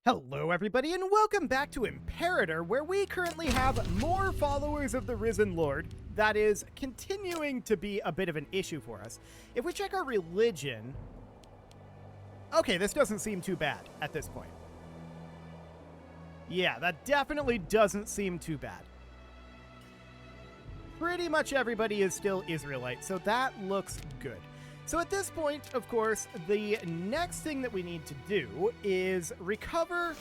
Hello everybody and welcome back to Imperator, where we currently have more followers of the Risen Lord. That is continuing to be a bit of an issue for us. If we check our religion... Okay, this doesn't seem too bad at this point. Yeah, that definitely doesn't seem too bad. Pretty much everybody is still Israelite, so that looks good. So at this point, of course, the next thing that we need to do is recover,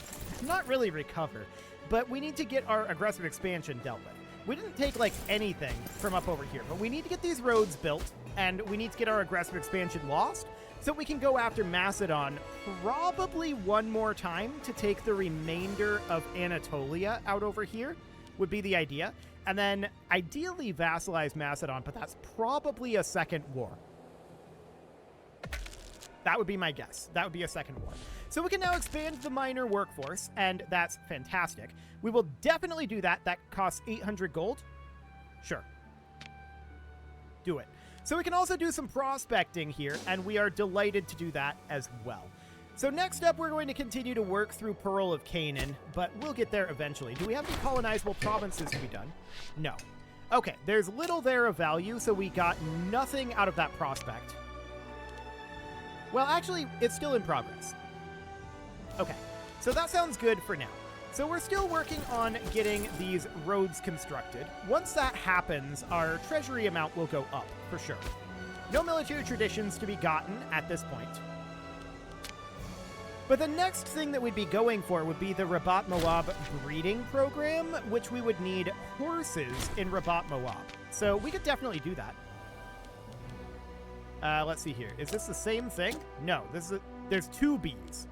not really recover, but we need to get our aggressive expansion dealt with. We didn't take, like, anything from up over here, but we need to get these roads built, and we need to get our aggressive expansion lost, so we can go after Macedon probably one more time to take the remainder of Anatolia out over here, would be the idea. And then ideally vassalize Macedon, but that's probably a second war. That would be my guess. That would be a second war. So we can now expand the minor workforce, and that's fantastic. We will definitely do that. That costs 800 gold. Sure. Do it. So we can also do some prospecting here, and we are delighted to do that as well. So next up, we're going to continue to work through Pearl of Canaan, but we'll get there eventually. Do we have any colonizable provinces to be done? No. Okay, there's little there of value, so we got nothing out of that prospect. Well, actually, it's still in progress. Okay, so that sounds good for now. So we're still working on getting these roads constructed. Once that happens, our treasury amount will go up, for sure. No military traditions to be gotten at this point. But the next thing that we'd be going for would be the Rabat Moab breeding program, which we would need horses in Rabat Moab. So we could definitely do that. Let's see here. Is this the same thing? No, this is there's two B's.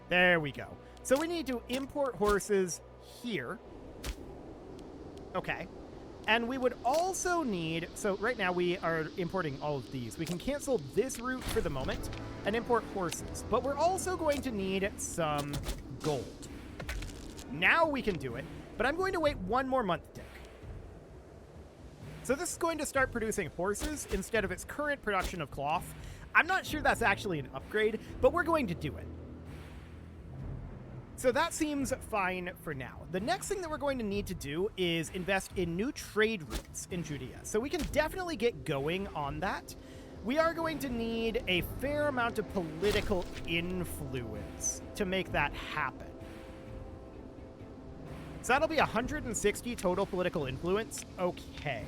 There we go. So we need to import horses here. Okay. And we would also need... So right now we are importing all of these. We can cancel this route for the moment and import horses. But we're also going to need some gold. Now we can do it. But I'm going to wait one more month, Dick. So this is going to start producing horses instead of its current production of cloth. I'm not sure that's actually an upgrade, but we're going to do it. So that seems fine for now. The next thing that we're going to need to do is invest in new trade routes in Judea. So we can definitely get going on that. We are going to need a fair amount of political influence to make that happen. So that'll be 160 total political influence. Okay.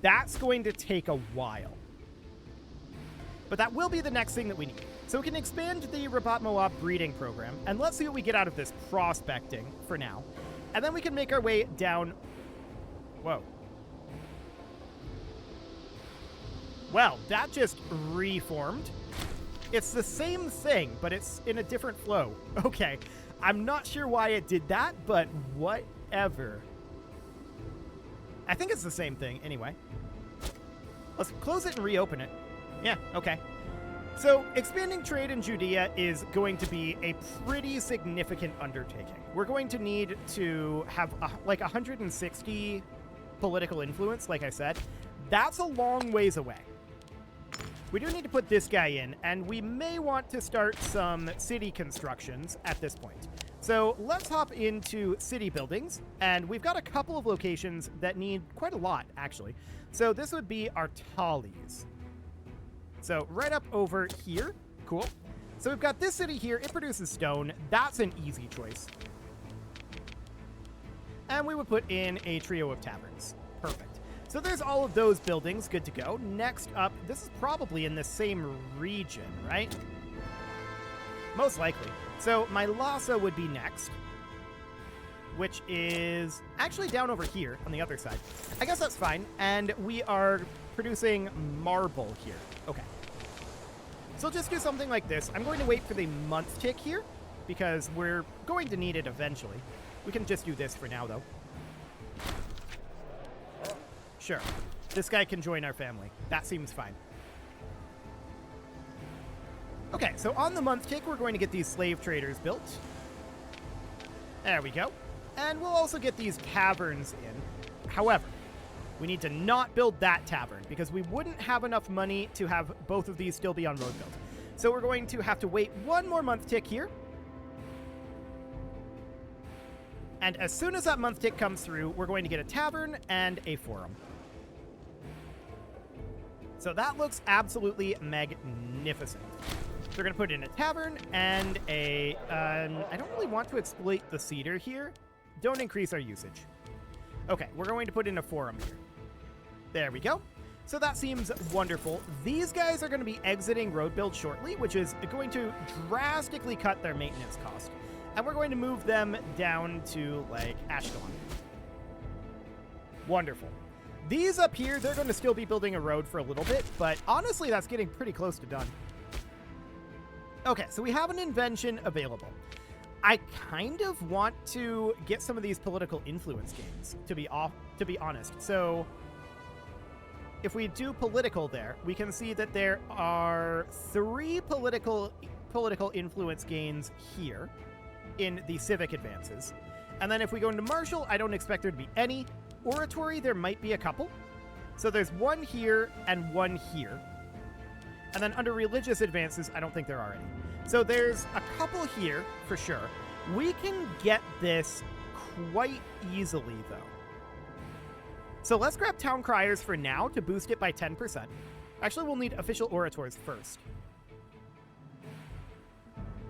That's going to take a while. But that will be the next thing that we need. So we can expand the Rabat Moab breeding program, and let's see what we get out of this prospecting for now. And then we can make our way down... Whoa. Well, that just reformed. It's the same thing, but it's in a different flow. Okay. I'm not sure why it did that, but whatever. I think it's the same thing anyway. Let's close it and reopen it. Yeah, okay. So expanding trade in Judea is going to be a pretty significant undertaking. We're going to need to have like 160 political influence, like I said. That's a long ways away. We do need to put this guy in, and we may want to start some city constructions at this point. So let's hop into city buildings, and we've got a couple of locations that need quite a lot, actually. So this would be our Tallies. So right up over here. Cool. So we've got this city here. It produces stone. That's an easy choice. And we would put in a trio of taverns. Perfect. So there's all of those buildings. Good to go. Next up, this is probably in the same region, right? Most likely. So Mylasa would be next, which is actually down over here on the other side. I guess that's fine. And we are producing marble here. Okay. So just do something like this. I'm going to wait for the month tick here because we're going to need it eventually. We can just do this for now, though. Sure. This guy can join our family. That seems fine. Okay, so on the month tick, we're going to get these slave traders built. There we go. And we'll also get these taverns in. However, we need to not build that tavern because we wouldn't have enough money to have both of these still be on road build. So we're going to have to wait one more month tick here. And as soon as that month tick comes through, we're going to get a tavern and a forum. So that looks absolutely magnificent. So we're going to put in a tavern and a... I don't really want to exploit the cedar here. Don't increase our usage. Okay, we're going to put in a forum here. There we go. So that seems wonderful. These guys are going to be exiting road build shortly, which is going to drastically cut their maintenance cost. And we're going to move them down to, like, Ashkelon. Wonderful. These up here, they're going to still be building a road for a little bit, but honestly, that's getting pretty close to done. Okay, so we have an invention available. I kind of want to get some of these political influence gains, to be honest. So if we do political there, we can see that there are 3 political influence gains here in the civic advances. And then if we go into martial, I don't expect there to be any. Oratory, there might be a couple. So there's 1 here and 1 here. And then under religious advances, I don't think there are any. So there's a couple here for sure. We can get this quite easily, though. So let's grab Town Criers for now to boost it by 10%. Actually, we'll need official orators first.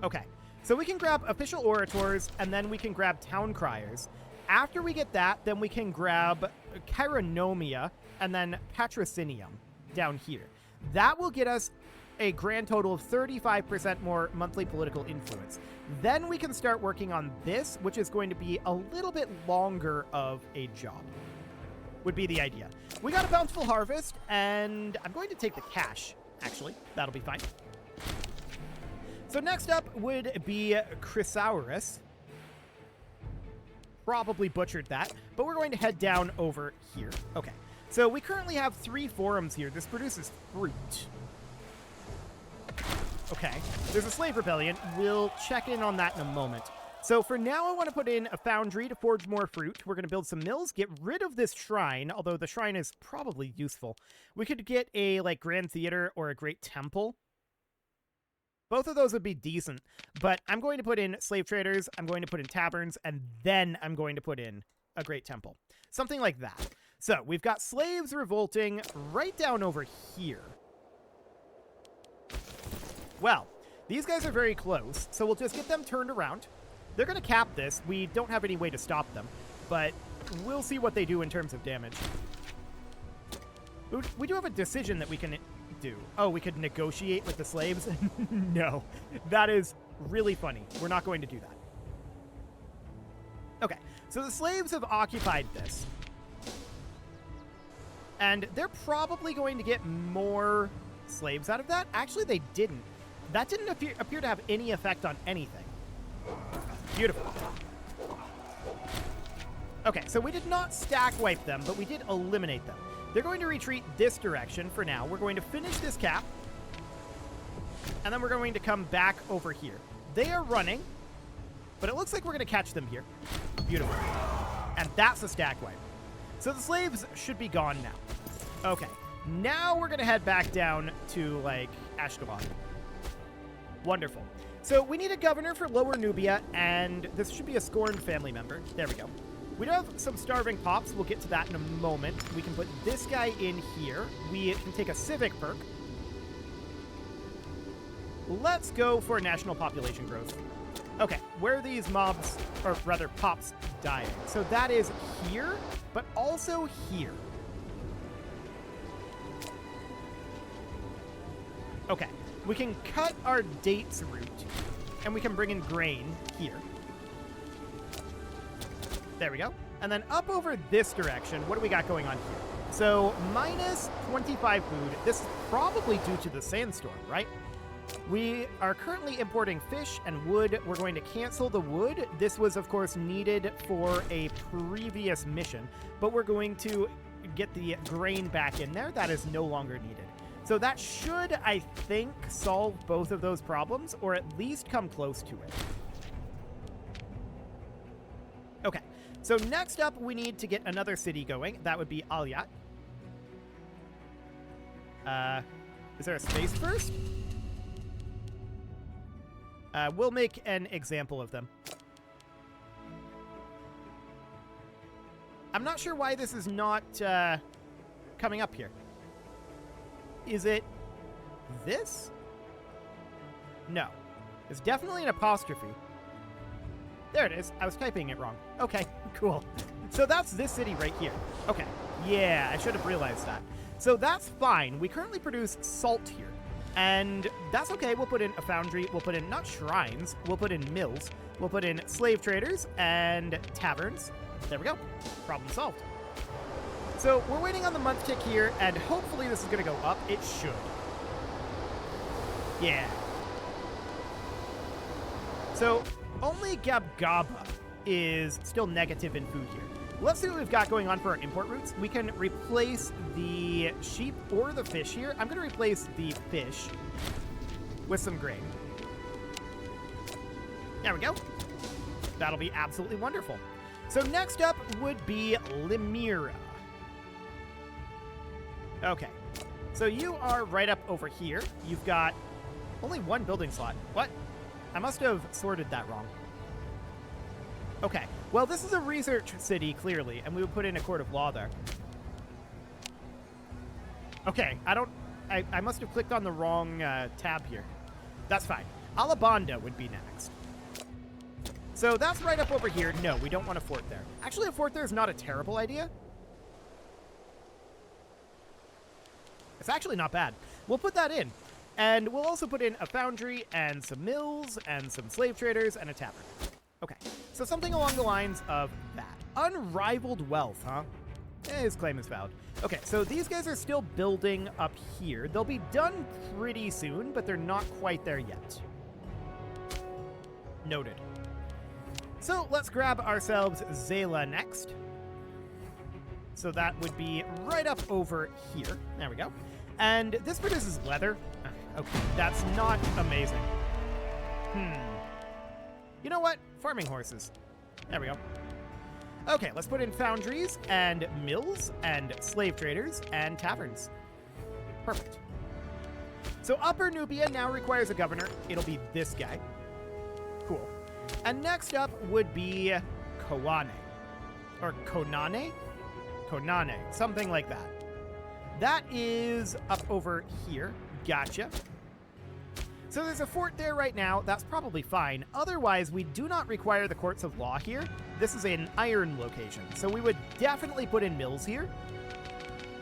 Okay, so we can grab official orators, and then we can grab Town Criers. After we get that, then we can grab Chironomia and then Patrocinium down here. That will get us a grand total of 35% more monthly political influence. Then we can start working on this, which is going to be a little bit longer of a job, would be the idea. We got a bountiful harvest, and I'm going to take the cash, actually. That'll be fine. So next up would be Chrysaurus. Probably butchered that, but we're going to head down over here. Okay, so we currently have 3 forums here. This produces fruit. Okay, there's a slave rebellion. We'll check in on that in a moment. So for now, I want to put in a foundry to forge more fruit. We're going to build some mills, get rid of this shrine, although the shrine is probably useful. We could get a, like, grand theater or a great temple. Both of those would be decent, but I'm going to put in slave traders, I'm going to put in taverns, and then I'm going to put in a great temple. Something like that. So we've got slaves revolting right down over here. Well, these guys are very close, so we'll just get them turned around. They're going to cap this. We don't have any way to stop them, but we'll see what they do in terms of damage. We do have a decision that we can do. Oh, we could negotiate with the slaves? No, that is really funny. We're not going to do that. Okay, so the slaves have occupied this. And they're probably going to get more slaves out of that. Actually, they didn't. That didn't appear to have any effect on anything. Beautiful. Okay, so we did not stack wipe them, but we did eliminate them. They're going to retreat this direction for now. We're going to finish this cap. And then we're going to come back over here. They are running, but it looks like we're going to catch them here. Beautiful. And that's a stack wipe. So the slaves should be gone now. Okay. Now we're going to head back down to, like, Ashkelon. Wonderful. So we need a governor for Lower Nubia, and this should be a scorned family member. There we go. We do have some starving pops. We'll get to that in a moment. We can put this guy in here. We can take a civic perk. Let's go for national population growth. Okay, where are these mobs, or rather pops, dying? So that is here, but also here. Okay, we can cut our dates route, and we can bring in grain here. There we go. And then up over this direction, what do we got going on here? So minus 25 food. This is probably due to the sandstorm, right? We are currently importing fish and wood. We're going to cancel the wood. This was, of course, needed for a previous mission, but we're going to get the grain back in there. That is no longer needed. So that should, I think, solve both of those problems, or at least come close to it. Okay. So next up, we need to get another city going. That would be Alyat. Is there a space first? We'll make an example of them. I'm not sure why this is not coming up here. Is it this? No. It's definitely an apostrophe. There it is. I was typing it wrong. Okay, cool. So that's this city right here. Okay. Yeah, I should have realized that. So that's fine. We currently produce salt here. And that's okay. We'll put in a foundry. We'll put in, not shrines, we'll put in mills. We'll put in slave traders and taverns. There we go. Problem solved. So we're waiting on the month tick here, and hopefully this is going to go up. It should. Yeah. So only Gabgaba is still negative in food here. Let's see what we've got going on for our import routes. We can replace the sheep or the fish here. I'm going to replace the fish with some grain. There we go. That'll be absolutely wonderful. So next up would be Limira. Okay. So you are right up over here. You've got only one building slot. What? I must have sorted that wrong. Okay. Well, this is a research city, clearly, and we would put in a court of law there. Okay. I must have clicked on the wrong tab here. That's fine. Alabanda would be next. So that's right up over here. No, we don't want a fort there. Actually, a fort there is not a terrible idea. It's actually not bad. We'll put that in. And we'll also put in a foundry and some mills and some slave traders and a tavern. Okay, so something along the lines of that. Unrivaled wealth, huh? His claim is valid. Okay, so these guys are still building up here. They'll be done pretty soon, but they're not quite there yet. Noted. So let's grab ourselves Zela next. So that would be right up over here. There we go. And this produces leather. Okay, that's not amazing. You know what? Farming horses. There we go. Okay, let's put in foundries and mills and slave traders and taverns. Perfect. So Upper Nubia now requires a governor. It'll be this guy. Cool. And next up would be Koane. Or Konane? Konane. Something like that. That is up over here. Gotcha. So there's a fort there right now. That's probably fine. Otherwise, we do not require the courts of law here. This is an iron location. So we would definitely put in mills here.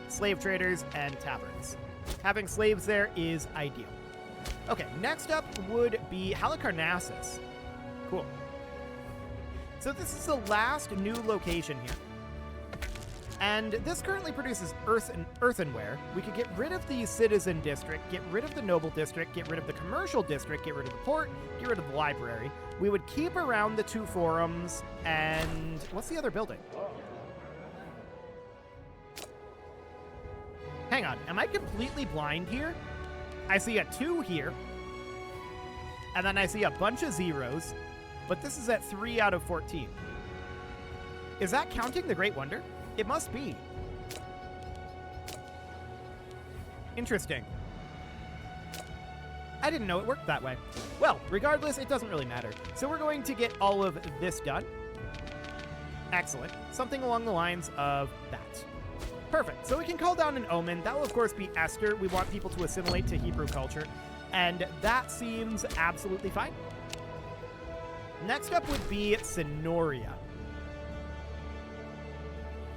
Slave traders and taverns. Having slaves there is ideal. Okay, next up would be Halicarnassus. Cool. So this is the last new location here. And this currently produces earthenware. We could get rid of the citizen district, get rid of the noble district, get rid of the commercial district, get rid of the port, get rid of the library. We would keep around the two forums, and what's the other building? Hang on, am I completely blind here? I see a 2 here, and then I see a bunch of zeros, but this is at 3 out of 14. Is that counting the Great Wonder? It must be. Interesting. I didn't know it worked that way. Well, regardless, it doesn't really matter. So we're going to get all of this done. Excellent. Something along the lines of that. Perfect. So we can call down an omen. That will, of course, be Esther. We want people to assimilate to Hebrew culture. And that seems absolutely fine. Next up would be Senoria.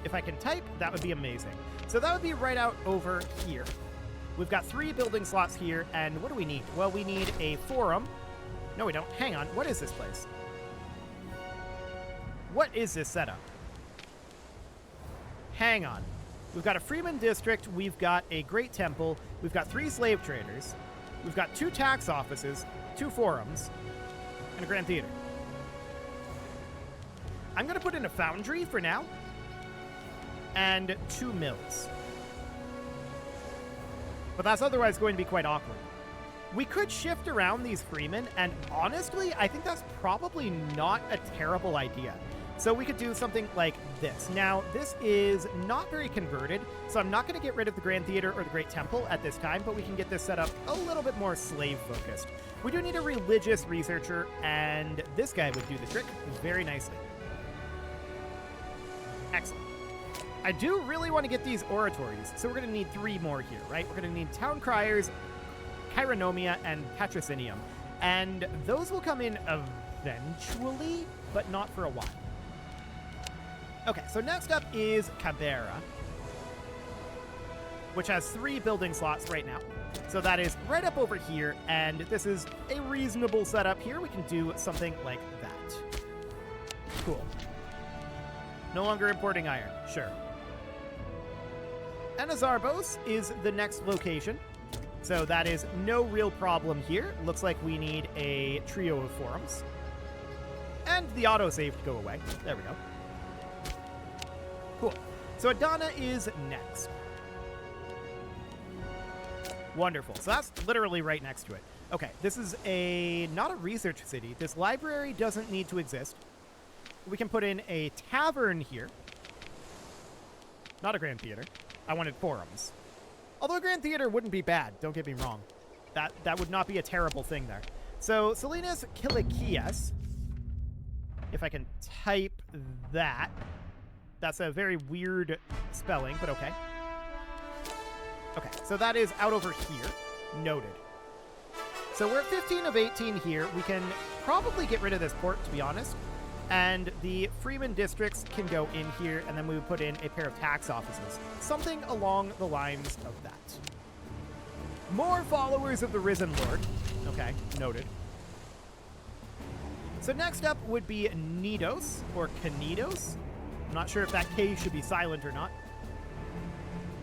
If I can type, that would be amazing. So that would be right out over here. We've got 3 building slots here, and what do we need? Well, we need a forum. No, we don't. Hang on. What is this place? What is this setup? Hang on. We've got a Freeman district. We've got a Great Temple. We've got 3 slave traders. We've got 2 tax offices, 2 forums, and a Grand Theater. I'm going to put in a foundry for now. And 2 mills. But that's otherwise going to be quite awkward. We could shift around these freemen, and honestly, I think that's probably not a terrible idea. So we could do something like this. Now, this is not very converted, so I'm not going to get rid of the Grand Theater or the Great Temple at this time, but we can get this set up a little bit more slave-focused. We do need a religious researcher, and this guy would do the trick very nicely. Excellent. I do really want to get these oratories, so we're going to need 3 more here, right? We're going to need town criers, chironomia, and patrocinium. And those will come in eventually, but not for a while. Okay, so next up is Cabera, which has 3 building slots right now. So that is right up over here, and this is a reasonable setup here. We can do something like that. Cool. No longer importing iron. Sure. Anazarbos is the next location. So that is no real problem here. Looks like we need a trio of forums. And the autosave to go away. There we go. Cool. So Adana is next. Wonderful. So that's literally right next to it. Okay, this is not a research city. This library doesn't need to exist. We can put in a tavern here. Not a grand theater. I wanted forums. Although a grand theater wouldn't be bad, don't get me wrong. That would not be a terrible thing there. So, Salinas Kilikias. If I can type that. That's a very weird spelling, but okay. Okay, so that is out over here. Noted. So we're at 15 of 18 here. We can probably get rid of this port, to be honest. And the Freeman districts can go in here, and then we would put in a pair of tax offices. Something along the lines of that. More followers of the Risen Lord. Okay, noted. So next up would be Nidos, or Canidos. I'm not sure if that K should be silent or not.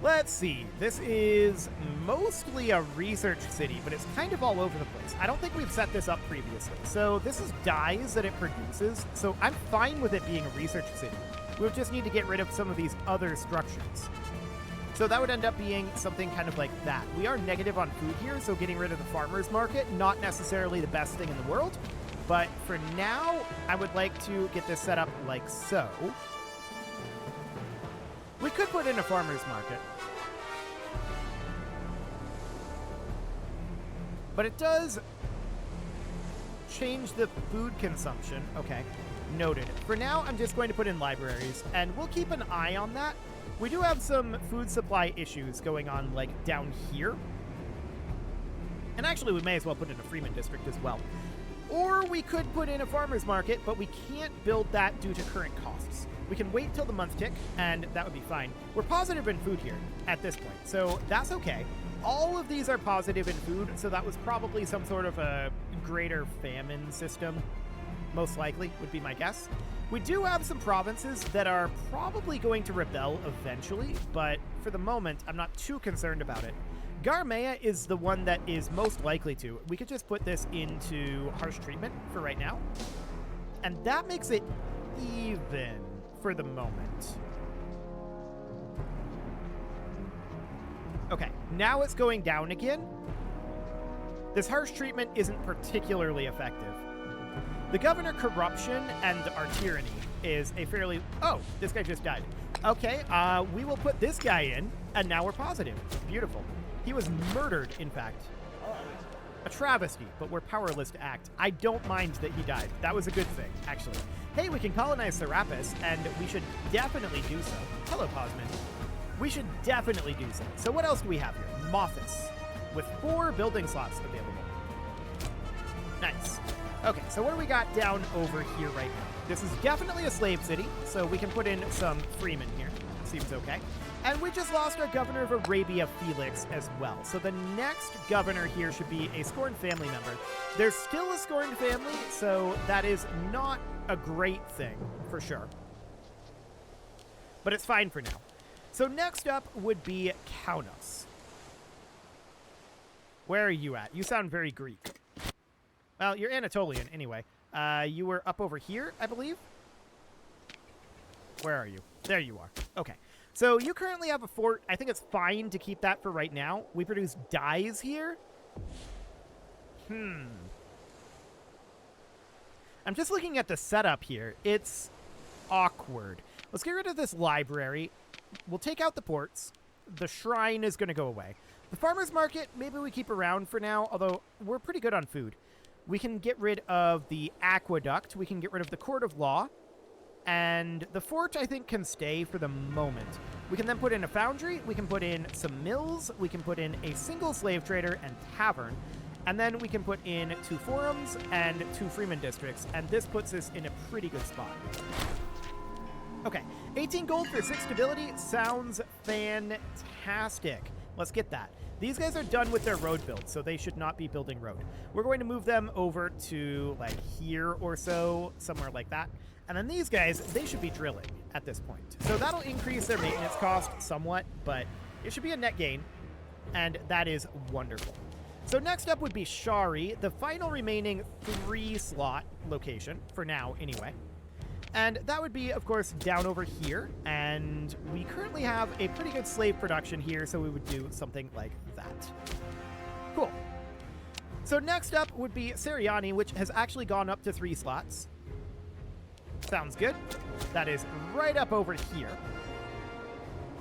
Let's see. This is mostly a research city, but it's kind of all over the place. I don't think we've set this up previously. So this is dyes that it produces, so I'm fine with it being a research city. We would just need to get rid of some of these other structures. So that would end up being something kind of like that. We are negative on food here, so getting rid of the farmer's market, not necessarily the best thing in the world. But for now, I would like to get this set up like so. We could put in a farmer's market. But it does change the food consumption. Okay, noted. For now, I'm just going to put in libraries, and we'll keep an eye on that. We do have some food supply issues going on, like, down here. And actually, we may as well put in a Freeman district as well. Or we could put in a farmer's market, but we can't build that due to current costs. We can wait till the month tick, and that would be fine. We're positive in food here at this point, so that's okay. All of these are positive in food, so that was probably some sort of a greater famine system, most likely, would be my guess. We do have some provinces that are probably going to rebel eventually, but for the moment, I'm not too concerned about it. Garmea is the one that is most likely to. We could just put this into harsh treatment for right now, and that makes it even for the moment. Okay, now it's going down again. This harsh treatment isn't particularly effective. The governor corruption and our tyranny is a fairly... Oh, this guy just died. Okay, we will put this guy in, and now we're positive. Beautiful. He was murdered, in fact. A travesty, but we're powerless to act. I don't mind that he died. That was a good thing, actually. Hey, we can colonize Serapis, and we should definitely do so. Hello, Cosmin. We should definitely do so. So what else do we have here? Mothis, with 4 building slots available. Nice. Okay, so what do we got down over here right now? This is definitely a slave city, so we can put in some freemen here. Seems okay. And we just lost our governor of Arabia, Felix, as well. So the next governor here should be a scorned family member. There's still a scorned family, so that is not a great thing, for sure. But it's fine for now. So next up would be Kaunos. Where are you at? You sound very Greek. Well, you're Anatolian, anyway. You were up over here, I believe? Where are you? There you are. Okay. So you currently have a fort. I think it's fine to keep that for right now. We produce dyes here. I'm just looking at the setup here. It's awkward. Let's get rid of this library. We'll take out the ports. The shrine is going to go away. The farmer's market, maybe we keep around for now, although we're pretty good on food. We can get rid of the aqueduct. We can get rid of the court of law. And the fort, I think, can stay for the moment. We can then put in a foundry, we can put in some mills, we can put in a single slave trader and tavern, and then we can put in 2 forums and 2 freeman districts, and this puts us in a pretty good spot. Okay, 18 gold for 6 stability sounds fantastic. Let's get that. These guys are done with their road build, so they should not be building road. We're going to move them over to like here or so, somewhere like that. And then these guys, they should be drilling at this point. So that'll increase their maintenance cost somewhat, but it should be a net gain, and that is wonderful. So next up would be Shari, the final remaining 3-slot location, for now anyway. And that would be, of course, down over here, and we currently have a pretty good slave production here, so we would do something like that. Cool. So next up would be Seriani, which has actually gone up to 3 slots. Sounds good. That is right up over here.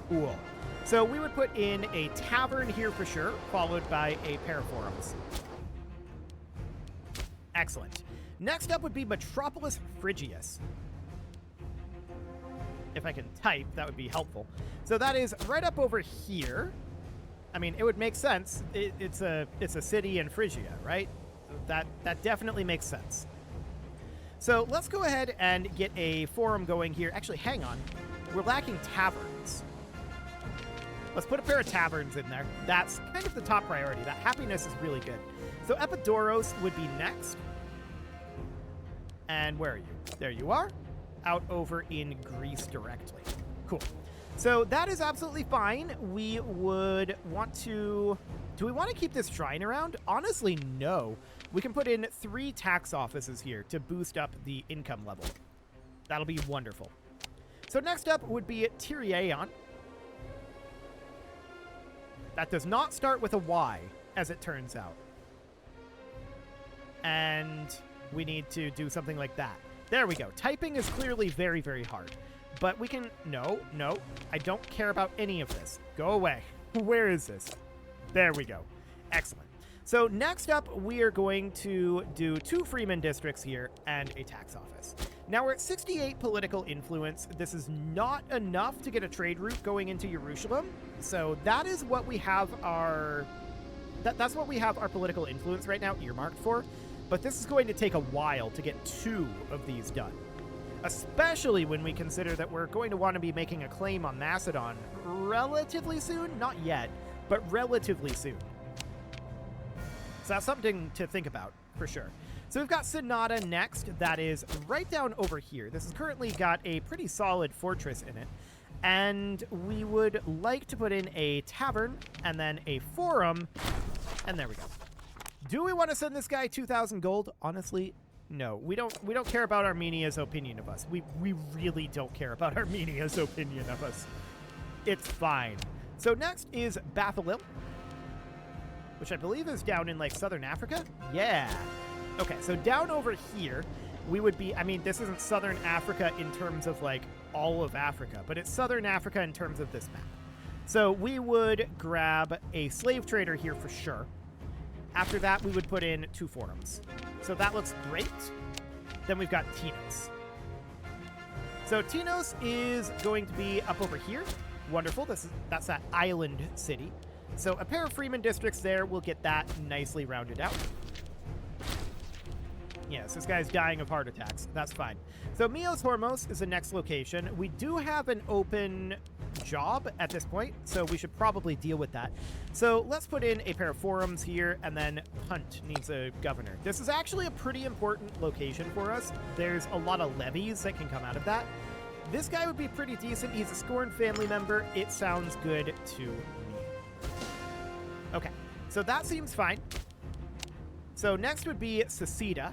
Cool. So we would put in a tavern here for sure, followed by a pair of forums. Excellent. Next up would be Metropolis Phrygius. If I can type, that would be helpful. So that is right up over here. I mean, it would make sense. It's a city in Phrygia, right? That definitely makes sense. So let's go ahead and get a forum going here. Actually, hang on. We're lacking taverns. Let's put a pair of taverns in there. That's kind of the top priority. That happiness is really good. So Epidaurus would be next. And where are you? There you are. Out over in Greece directly. Cool. So that is absolutely fine. We would want to... Do we want to keep this shrine around? Honestly, no. We can put in 3 tax offices here to boost up the income level. That'll be wonderful. So next up would be Tyriaon. That does not start with a Y, as it turns out. And we need to do something like that. There we go. Typing is clearly very, very hard. But we can... No. I don't care about any of this. Go away. Where is this? There we go. Excellent. So next up, we are going to do 2 freeman districts here and a tax office. Now we're at 68 political influence. This is not enough to get a trade route going into Jerusalem. So that is what we have our... That's what we have our political influence right now earmarked for. But this is going to take a while to get 2 of these done. Especially when we consider that we're going to want to be making a claim on Macedon relatively soon. Not yet, but relatively soon. So that's something to think about, for sure. So we've got Sonata next. That is right down over here. This has currently got a pretty solid fortress in it. And we would like to put in a tavern and then a forum. And there we go. Do we want to send this guy 2,000 gold? Honestly, no. We don't care about Armenia's opinion of us. We really don't care about Armenia's opinion of us. It's fine. So next is Bathalil, which I believe is down in, like, southern Africa? Yeah. Okay, so down over here, we would be... I mean, this isn't southern Africa in terms of, like, all of Africa, but it's southern Africa in terms of this map. So we would grab a slave trader here for sure. After that, we would put in 2 forums. So that looks great. Then we've got Tinos. So Tinos is going to be up over here. Wonderful. That's that island city. So a pair of freeman districts there will get that nicely rounded out. Yes, this guy's dying of heart attacks. That's fine. So Mios Hormos is the next location. We do have an open job at this point, so we should probably deal with that. So let's put in a pair of forums here, and then Punt needs a governor. This is actually a pretty important location for us. There's a lot of levies that can come out of that. This guy would be pretty decent. He's a Scorn family member. It sounds good to me. Okay, so that seems fine. So next would be Seceda.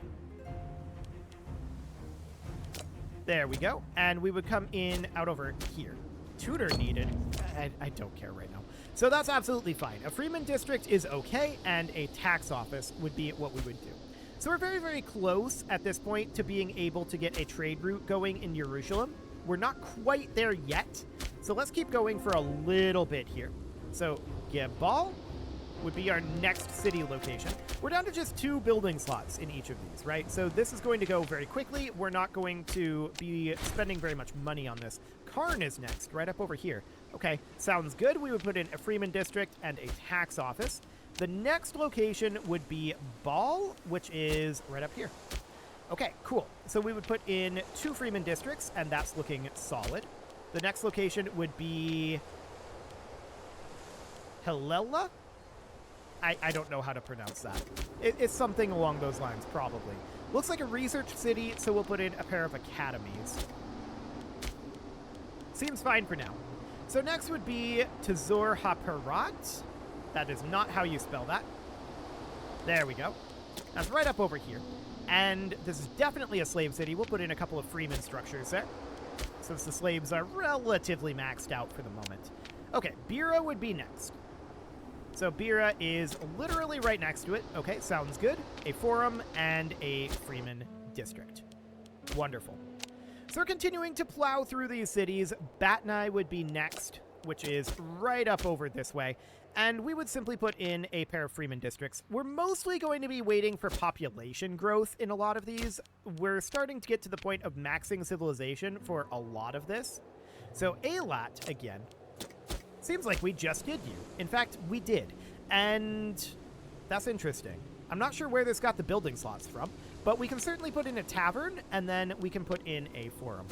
There we go. And we would come in out over here. Tutor needed. I don't care right now. So that's absolutely fine. A freeman district is okay, and a tax office would be what we would do. So we're very, very close at this point to being able to get a trade route going in Jerusalem. We're not quite there yet, so let's keep going for a little bit here. So Gebal, would be our next city location. We're down to just 2 building slots in each of these, right? So this is going to go very quickly. We're not going to be spending very much money on this. Karn is next, right up over here. Okay, sounds good. We would put in a Freeman district and a tax office. The next location would be Ball, which is right up here. Okay, cool. So we would put in 2 Freeman districts, and that's looking solid. The next location would be Helela? I don't know how to pronounce that. It's something along those lines, probably. Looks like a research city, so we'll put in a pair of academies. Seems fine for now. So next would be Tazor Haparat. That is not how you spell that. There we go. That's right up over here. And this is definitely a slave city. We'll put in a couple of Freeman structures there, since the slaves are relatively maxed out for the moment. Okay, Bira would be next. So Bira is literally right next to it. Okay, sounds good. A forum and a Freeman district. Wonderful. So we're continuing to plow through these cities. Batnai would be next, which is right up over this way. And we would simply put in a pair of Freeman districts. We're mostly going to be waiting for population growth in a lot of these. We're starting to get to the point of maxing civilization for a lot of this. So Eilat, again, seems like we just did you. In fact, we did. And that's interesting. I'm not sure where this got the building slots from, but we can certainly put in a tavern, and then we can put in a forum.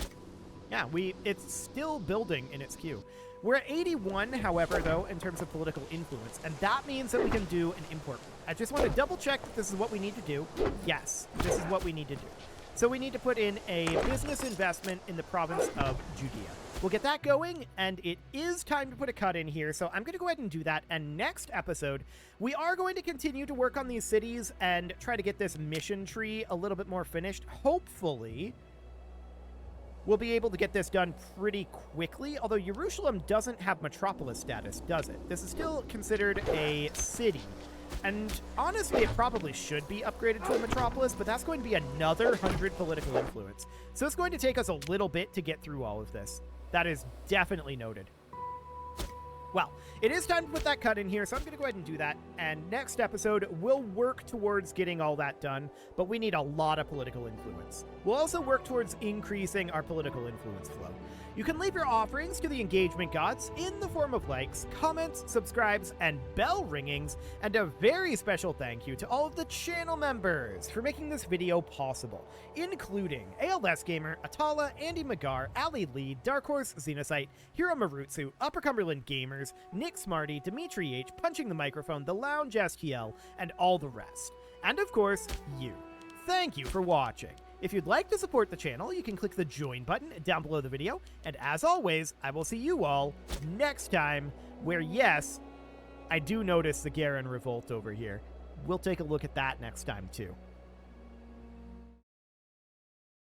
Yeah, it's still building in its queue. We're at 81, however, though, in terms of political influence, and that means that we can do an import. I just want to double check that this is what we need to do. Yes, this is what we need to do. So we need to put in a business investment in the province of Judea. We'll get that going, and it is time to put a cut in here, so I'm going to go ahead and do that. And next episode, we are going to continue to work on these cities and try to get this mission tree a little bit more finished. Hopefully, we'll be able to get this done pretty quickly, although Jerusalem doesn't have metropolis status, does it? This is still considered a city. And honestly, it probably should be upgraded to a metropolis, but that's going to be another 100 political influence. So it's going to take us a little bit to get through all of this. That is definitely noted. Well, it is time to put that cut in here, so I'm going to go ahead and do that. And next episode, we'll work towards getting all that done, but we need a lot of political influence. We'll also work towards increasing our political influence flow. You can leave your offerings to the engagement gods in the form of likes, comments, subscribes, and bell ringings, and a very special thank you to all of the channel members for making this video possible, including ALS Gamer, Atala, Andy Magar, Ali Lee, Dark Horse, Xenocyte, Hiro Marutsu, Upper Cumberland Gamers, Nick Smarty, Dimitri H, Punching the Microphone, The Lounge STL, and all the rest. And of course, you. Thank you for watching. If you'd like to support the channel, you can click the join button down below the video. And as always, I will see you all next time, where yes, I do notice the Garen Revolt over here. We'll take a look at that next time too.